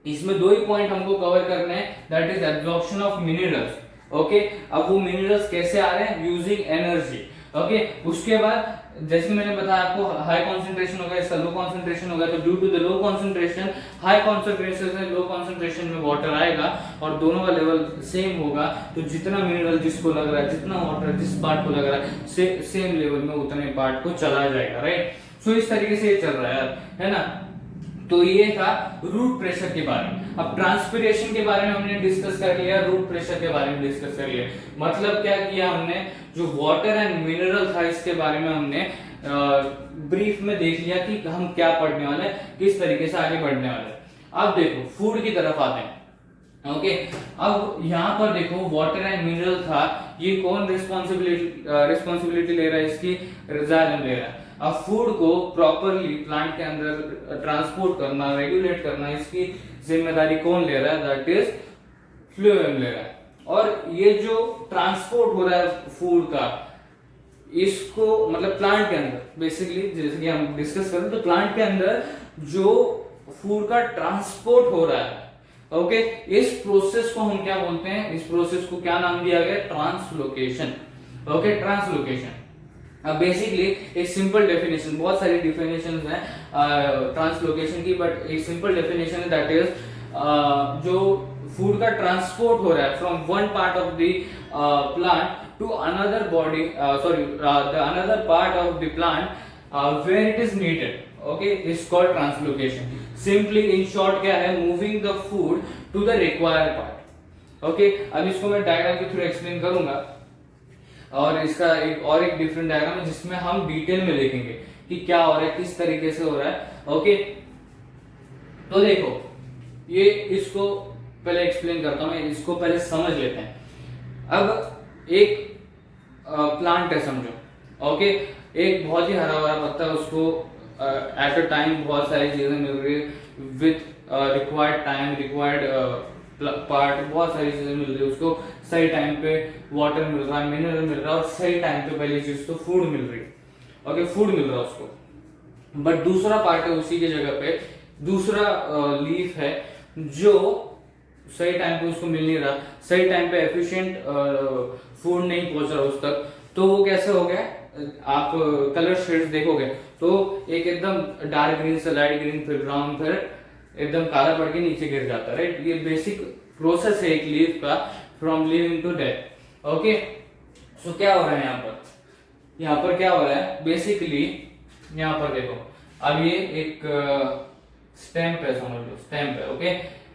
इसमें दो ही पॉइंट हमको कवर करने हैं, that is absorption of minerals. Okay, अब वो मिनरल्स कैसे आ रहे हैं, यूजिंग एनर्जी। ओके, उसके बाद जैसे मैंने बताया आपको हाई कॉन्सेंट्रेशन होगा, इसका लो कॉन्सेंट्रेशन होगा, तो due to the low concentration, high concentration से लो कॉन्सेंट्रेशन में वाटर आएगा और दोनों का लेवल सेम होगा, तो जितना मिनरल जिसको लग रहा है, जितना वाटर जिस पार्ट को लग रहा है सेम लेवल में उतने पार्ट को चला जाएगा, राइट। सो इस तरीके से ये चल रहा है ना। तो ये था रूट प्रेशर के बारे में। अब ट्रांसपिरेशन के बारे में हमने डिस्कस कर लिया, रूट प्रेशर के बारे में डिस्कस कर लिया। मतलब क्या किया हमने, जो वाटर एंड मिनरल था इसके बारे में हमने ब्रीफ में देख लिया कि हम क्या पढ़ने वाले हैं, किस तरीके से आगे बढ़ने वाले हैं। अब देखो फूड की तरफ आते हैं। ओके, अब यहाँ पर देखो वाटर एंड मिनरल था, ये कौन रिस्पॉन्सिबिलिटी ले रहा है, इसकी जायलम ले रहा है। अब फूड को प्रॉपरली प्लांट के अंदर ट्रांसपोर्ट करना, रेगुलेट करना, इसकी जिम्मेदारी कौन ले रहा है, दैट इज फ्लोएम ले रहा है। और ये जो ट्रांसपोर्ट हो रहा है फूड का, इसको मतलब प्लांट के अंदर बेसिकली जैसे कि हम डिस्कस करें तो प्लांट के अंदर जो फूड का ट्रांसपोर्ट हो रहा है, ओके, इस प्रोसेस को हम क्या बोलते हैं, इस प्रोसेस को क्या नाम दिया गया, ट्रांसलोकेशन। Okay, translocation. अब बेसिकली एक सिंपल डेफिनेशन, बहुत सारी डेफिनेशंस हैं ट्रांसलोकेशन की, बट एक सिंपल डेफिनेशन है दैट इज जो फूड का ट्रांसपोर्ट हो रहा है from one part of the plant to another body, the another part of the plant where it is needed, okay, is called translocation. Simply in short क्या है, moving the food to the required part. Okay, अब इसको मैं diagram के through explain करूंगा, और इसका एक डिफरेंट डायग्राम है जिसमें हम डिटेल में देखेंगे कि क्या हो रहा है, किस तरीके से हो रहा है। ओके, तो देखो ये इसको पहले एक्सप्लेन करता हूं, इसको पहले समझ लेते हैं। अब एक प्लांट है समझो, ओके, एक बहुत ही हरा भरा पत्ता है, उसको एट अ टाइम बहुत सारी चीजें मिल रही है with required time, required part, बहुत सारी चीजें मिल रही है उसको, सही टाइम पे वाटर मिल रहा है, मिनरल मिल रहा है, और सही टाइम पे पहली चीज तो फूड मिल रही है। ओके, फूड मिल रहा है उसको। बट दूसरा पार्ट है उसी की जगह पे, दूसरा लीफ है जो सही टाइम पे उसको मिल नहीं रहा, सही टाइम पे एफिशिएंट फूड नहीं पहुंच रहा उस तक। तो वो कैसे हो गया, आप कलर शेड्स देखोगे तो एक एकदम डार्क ग्रीन से लाइट ग्रीन, फिर ब्राउन, फिर एकदम काला पड़ के नीचे गिर जाता है, राइट। ये बेसिक प्रोसेस है एक लीफ का, from living to death. Okay, so क्या हो रहा है यहाँ पर क्या हो रहा है, बेसिकली यहाँ पर देखो, अब ये एक स्टेम्प है, समझ लो स्टेम्प है। ओके,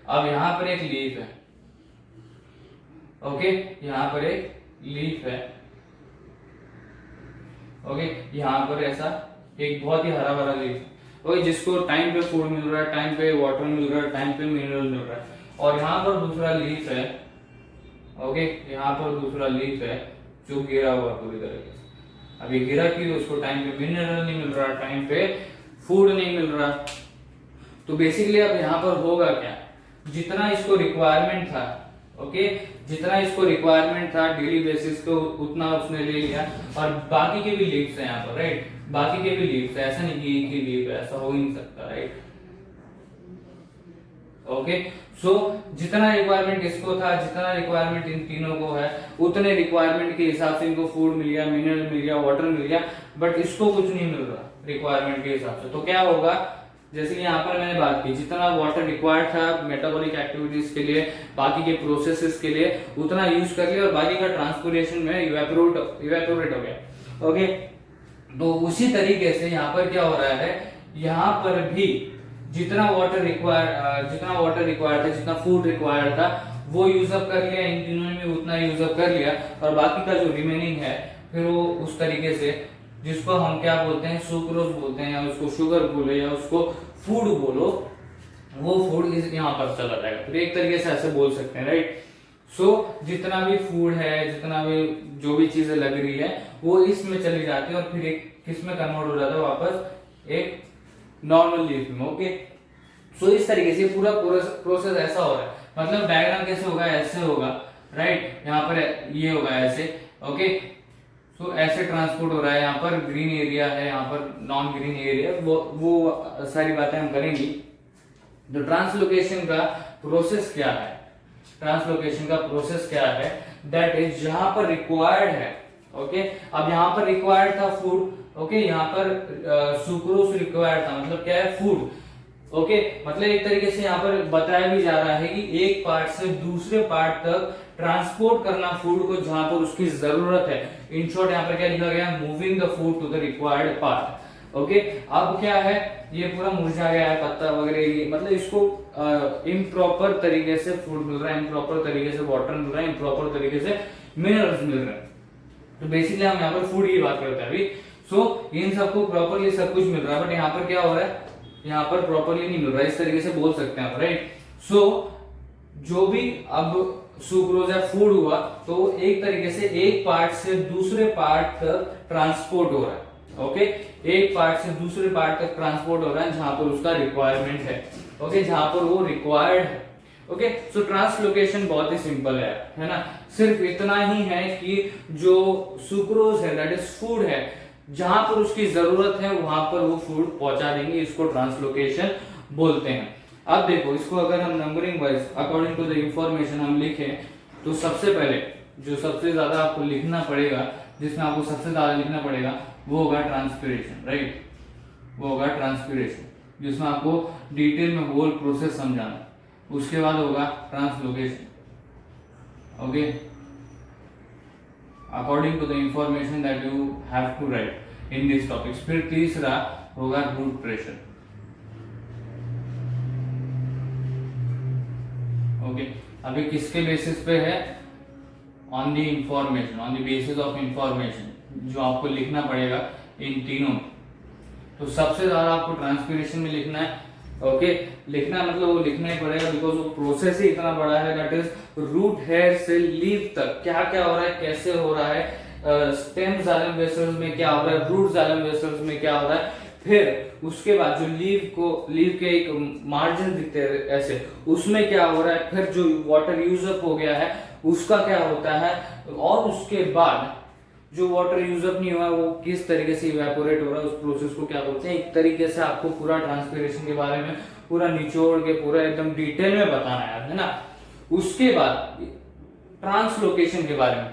अब यहाँ पर एक लीफ है, ओके, यहाँ पर एक लीफ है, ओके, यहाँ पर ऐसा एक बहुत ही हरा भरा लीफ है, ओके, जिसको टाइम पे फूड मिल रहा है, टाइम पे वाटर मिल रहा है, टाइम पे मिनरल मिल रहा है। और यहाँ पर दूसरा लीफ है, ओके, यहाँ पर दूसरा लीफ है जो गिरा हुआ पूरी तरीके से। अभी गिरा कि उसको टाइम पे मिनरल नहीं मिल रहा, टाइम पे फूड नहीं मिल रहा। तो बेसिकली अब यहाँ पर होगा क्या, जितना इसको रिक्वायरमेंट था, ओके, जितना इसको रिक्वायरमेंट था डेली बेसिस को उतना उसने ले लिया, और बाकी के भी लीव्स है यहाँ पर, राइट, बाकी के भी लीव्स है, ऐसा नहीं कि एक ही लीव है, ऐसा हो ही नहीं सकता, राइट। ओके, सो जितना रिक्वायरमेंट इसको था, जितना रिक्वायरमेंट इन तीनों को है, उतने रिक्वायरमेंट के हिसाब से इनको फूड मिल गया, मिनरल मिल गया, वाटर मिल गया, बट इसको कुछ नहीं मिल रहा रिक्वायरमेंट के हिसाब से। तो क्या होगा, जैसे कि यहाँ पर मैंने बात की, जितना वाटर रिक्वायर्ड था मेटाबॉलिक एक्टिविटीज के लिए, बाकी के प्रोसेसेस के लिए, उतना यूज कर लिया, और बाकी का ट्रांसपोर्टेशन में इवेपोरेट हो गया। ओके, तो उसी तरीके से यहाँ पर क्या हो रहा है, यहाँ पर भी जितना वाटर रिक्वायर्ड था, जितना फूड रिक्वायर्ड था, वो यूजअप कर लिया, इन तीनों ने भी उतना यूजअप कर लिया, और बाकी का जो रिमेनिंग है फिर वो उस तरीके से, जिसको हम क्या बोलते हैं, सुक्रोज बोलते हैं, या उसको शुगर बोलो, या उसको फूड बोलो, वो फूड यहाँ पर चला जाएगा। तो एक तरीके से ऐसे बोल सकते हैं, राइट। सो जितना भी फूड है, जितना भी जो भी चीजें लग रही है, वो इसमें चली जाती है, और फिर एक किस में कन्वर्ट हो जाता है, वापस एक नॉर्मल लीफ में। ओके, सो इस तरीके से पूरा प्रोसेस ऐसा हो रहा है। मतलब डायग्राम कैसे होगा, ऐसे होगा, राइट, यहाँ पर ये होगा ऐसे। ओके, सो ऐसे ट्रांसपोर्ट हो रहा है, यहाँ पर ग्रीन एरिया है, यहाँ पर नॉन ग्रीन एरिया, वो सारी बातें हम करेंगी तो ट्रांसलोकेशन का प्रोसेस क्या है, ट्रांसलोकेशन का प्रोसेस क्या है, दैट इज जहां पर रिक्वायर्ड है, ओके अब यहां पर रिक्वायर्ड था फूड, ओके यहाँ पर सुक्रोज रिक्वायर्ड था, मतलब क्या है, फूड, ओके मतलब एक तरीके से यहाँ पर बताया भी जा रहा है कि एक पार्ट से दूसरे पार्ट तक ट्रांसपोर्ट करना फूड को जहां पर उसकी जरूरत है। इन शॉर्ट यहाँ पर क्या लिखा गया, moving the food to the required part, okay अब क्या है, ये पूरा मुरझा गया है पत्ता वगैरह, ये मतलब इसको इम्प्रॉपर तरीके से फूड मिल रहा है, इम्प्रॉपर तरीके से वाटर मिल रहा है, इम्प्रॉपर तरीके से मिनरल्स मिल रहे हैं। तो बेसिकली हम यहाँ पर फूड की बात करते हैं अभी। सो इन सबको प्रॉपरली सब कुछ मिल रहा है, बट यहाँ पर क्या हो रहा है, यहाँ पर प्रॉपरली नहीं मिल रहा है, इस तरीके से बोल सकते हैं आप, राइट। सो जो भी अब सुक्रोज या फूड हुआ तो एक तरीके से एक पार्ट से दूसरे पार्ट तक ट्रांसपोर्ट हो रहा है, ओके एक पार्ट से दूसरे पार्ट तक ट्रांसपोर्ट हो रहा है जहां पर उसका रिक्वायरमेंट है, ओके जहां पर वो रिक्वायर्ड है, ओके। सो ट्रांसलोकेशन बहुत ही सिंपल है ना, सिर्फ इतना ही है कि जो सुक्रोज है दैट इज फूड है, जहां पर उसकी जरूरत है वहां पर वो फूड पहुंचा देंगे, इसको ट्रांसलोकेशन बोलते हैं। अब देखो इसको अगर हम numbering wise according to the information हम लिखें तो सबसे पहले जो सबसे ज्यादा आपको लिखना पड़ेगा, जिसमें आपको सबसे ज्यादा लिखना पड़ेगा वो होगा ट्रांसपिरेशन, राइट, वो होगा ट्रांसपिरेशन, जिसमें आपको डिटेल में होल प्रोसेस समझाना। उसके बाद होगा translocation, okay according to the information that you have to write in this topics. फिर तीसरा होगा रूट प्रेशर, ओके अभी किसके बेसिस पे है, on the information, on the basis of information जो आपको लिखना पड़ेगा इन तीनों। तो सबसे ज्यादा आपको ट्रांसपिरेशन में लिखना है, ओके लिखना है मतलब वो लिखना ही पड़ेगा, बिकॉज वो प्रोसेस ही इतना बड़ा है, दैट इज रूट हेयर से लीफ तक क्या क्या हो रहा है, कैसे हो रहा है, स्टेम जाइलम वेसल्स में क्या हो रहा है, रूट जाइलम वेसल्स में क्या हो रहा है, फिर उसके बाद जो लीफ के एक मार्जिन दिखते हैं ऐसे, उसमें क्या हो रहा है, फिर जो वाटर यूज अप हो गया है उसका क्या होता है, और उसके बाद जो वाटर यूज अप नहीं हुआ वो किस तरीके से इवेपोरेट हो रहा है, उस प्रोसेस को क्या बोलते हैं। एक तरीके से आपको पूरा ट्रांसपिरेशन के बारे में पूरा निचोड़ के पूरा एकदम डिटेल में बताना है ना। उसके बाद ट्रांसलोकेशन के बारे में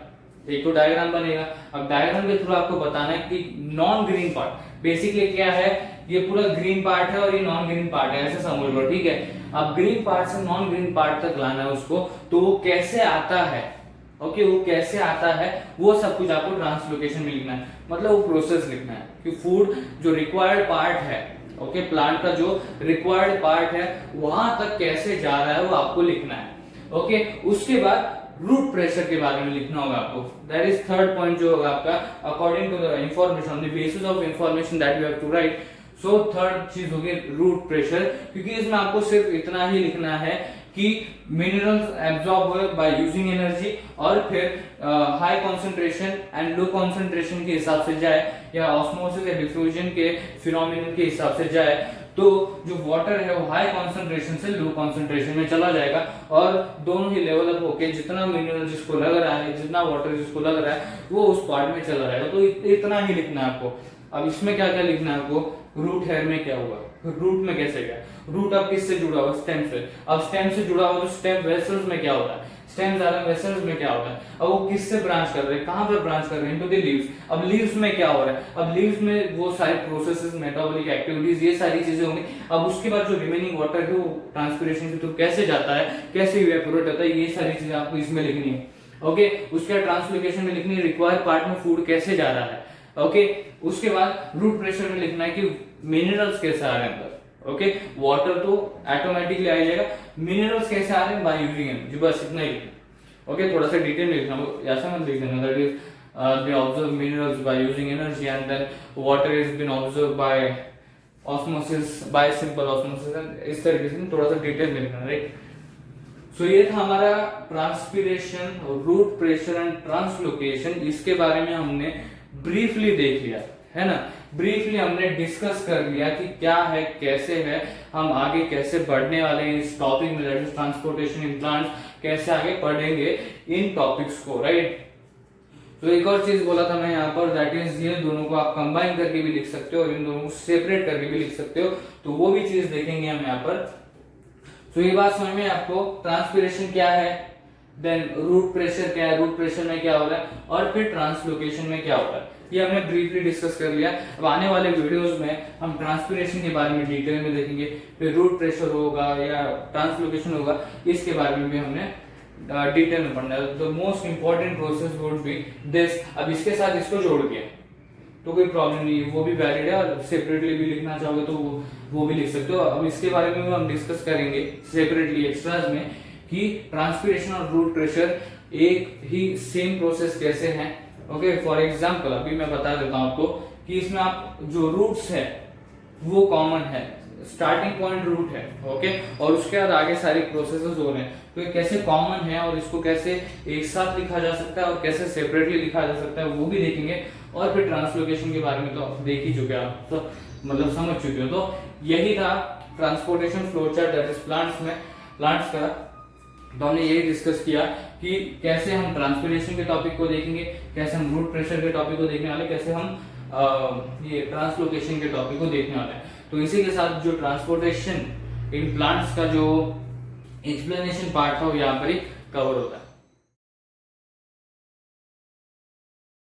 एक तो डायग्राम बनेगा, अब डायग्राम के थ्रू आपको बताना है कि नॉन ग्रीन पार्ट बेसिकली क्या है, ये पूरा ग्रीन पार्ट है और ये नॉन ग्रीन पार्ट है, ऐसे समझ लो, ठीक है। अब ग्रीन पार्ट से नॉन ग्रीन पार्ट तक लाना है उसको, तो वो कैसे आता है, ओके वो कैसे आता है वो सब कुछ आपको ट्रांसलोकेशन में लिखना है, मतलब वो प्रोसेस लिखना है कि फूड जो रिक्वायर्ड पार्ट है, ओके प्लांट का जो रिक्वायर्ड पार्ट है वहां तक कैसे जा रहा है वो आपको लिखना है, ओके। उसके बाद रूट प्रेशर के बारे में लिखना होगा आपको, दैट इज थर्ड पॉइंट जो होगा आपका, according to the information, on the basis of information that you have to write. So third चीज होगी रूट प्रेशर, क्योंकि इसमें आपको सिर्फ इतना ही लिखना है कि मिनरल्स एब्जॉर्ब हुए बाय यूजिंग एनर्जी, और फिर high concentration and low concentration के हिसाब से जाए, या ऑस्मोसिस या डिफ्यूजन के फिनोमिनन के हिसाब से जाए, तो जो वाटर है वो हाई कंसंट्रेशन से लो कंसंट्रेशन में चला जाएगा, और दोनों ही लेवल अप होके जितना मिनरल जिसको लग रहा है, जितना वाटर जिसको लग रहा है वो उस पार्ट में चला जाएगा। तो इतना ही लिखना है आपको। अब इसमें क्या क्या लिखना है आपको, रूट हेयर में क्या हुआ, रूट में कैसे गया, रूट अब किससे जुड़ा हुआ, स्टेम से, अब स्टेम से जुड़ा हुआ तो स्टेम वेसल्स में क्या होता है, स्टेम जाइलम वेसल्स में क्या होता है, अब वो किससे ब्रांच कर रहे हैं, कहां पर ब्रांच कर रहे हैं, इनटू द लीव्स। अब लीव्स में क्या हो रहा है, अब लीव्स में वो सारे प्रोसेसेस, मेटाबॉलिक एक्टिविटीज, ये सारी चीजें होंगी। अब उसके बाद जो रिमेनिंग वाटर है वो ट्रांसपिरेशन के थ्रू कैसे जाता है, कैसे इवेपोरेट होता है, ये सारी चीजें आपको इसमें लिखनी है, ओके। उसके ट्रांसलोकेशन में लिखनी है रिक्वायर्ड पार्ट में फूड कैसे जा रहा है, ओके। उसके बाद रूट प्रेशर में लिखना है कि मिनरल्स कैसे आ रहे हैं अंदर, ओके। वाटर तो ऑटोमेटिकली आ जाएगा, मिनरल्स कैसे आ रहे हैं बाय यूजिंग एनर्जी, बस इतना ही लिखना, ओके। थोड़ा सा डिटेल में लिखना, ऐसा मत लिख देना that is they observe minerals by using energy and then water has been observed by osmosis, by simple osmosis, and इस तरीके से थोड़ा सा डिटेल में लिखना, राइट। सो ये था हमारा transpiration, root pressure and translocation. इसके बारे में हमने ब्रीफली देख लिया है ना, ब्रीफली हमने डिस्कस कर लिया कि क्या है, कैसे है, हम आगे कैसे बढ़ने वाले हैं इस टॉपिक में, that is transportation in plants, कैसे आगे पढ़ेंगे इन टॉपिक्स को, राइट। तो एक और चीज बोला था मैं यहाँ पर, दैट इज ये दोनों को आप कंबाइन करके भी लिख सकते हो और इन दोनों को सेपरेट करके भी लिख सकते हो, तो वो भी चीज देखेंगे हम यहाँ पर। सो ये बात समझ में आपको, ट्रांसपिरेशन क्या है, देन रूट प्रेशर क्या है, रूट प्रेशर में क्या हो रहा है, और फिर ट्रांसलोकेशन में क्या होता है, ये हमने ब्रीफली डिस्कस कर लिया। अब आने वाले वीडियोस में हम ट्रांसपिरेशन के बारे में डिटेल में देखेंगे, फिर रूट प्रेशर होगा या ट्रांसलोकेशन होगा, इसके बारे में भी हमने डिटेल में पढ़ना है। The most important process would be this. अब इसके साथ इसको जोड़ के तो कोई प्रॉब्लम नहीं है, वो भी वैलिड है, और सेपरेटली भी लिखना चाहोगे तो वो भी लिख सकते हो। अब इसके बारे में भी हम डिस्कस करेंगे सेपरेटली एक्स्ट्राज में कि ट्रांसपिरेशन और रूट प्रेशर एक ही सेम प्रोसेस कैसे हैं। ओके, फॉर एग्जांपल अभी मैं बता देता हूं आपको कि इसमें आप जो रूट्स है वो कॉमन है, स्टार्टिंग पॉइंट रूट है, ओके, और उसके बाद आगे सारे प्रोसेसेस हो रहे हैं, तो ये कैसे कॉमन है और इसको कैसे एक साथ लिखा जा सकता है और कैसे सेपरेटली लिखा जा सकता है वो भी देखेंगे। और फिर ट्रांसलोकेशन के बारे में तो आप देख ही चुके आप तो मतलब समझ चुके हो। तो यही था transportation flow chart that is plants का। तो हमने यही डिस्कस किया कि कैसे हम ट्रांसपिरेशन के टॉपिक को देखेंगे, कैसे हम रूट प्रेशर के टॉपिक को देखने वाले, कैसे हम ये ट्रांसलोकेशन के टॉपिक को देखने वाले हैं। तो इसी के साथ जो ट्रांसपोर्टेशन इन प्लांट्स का जो एक्सप्लेनेशन पार्ट था वो यहाँ पर ही कवर होता है।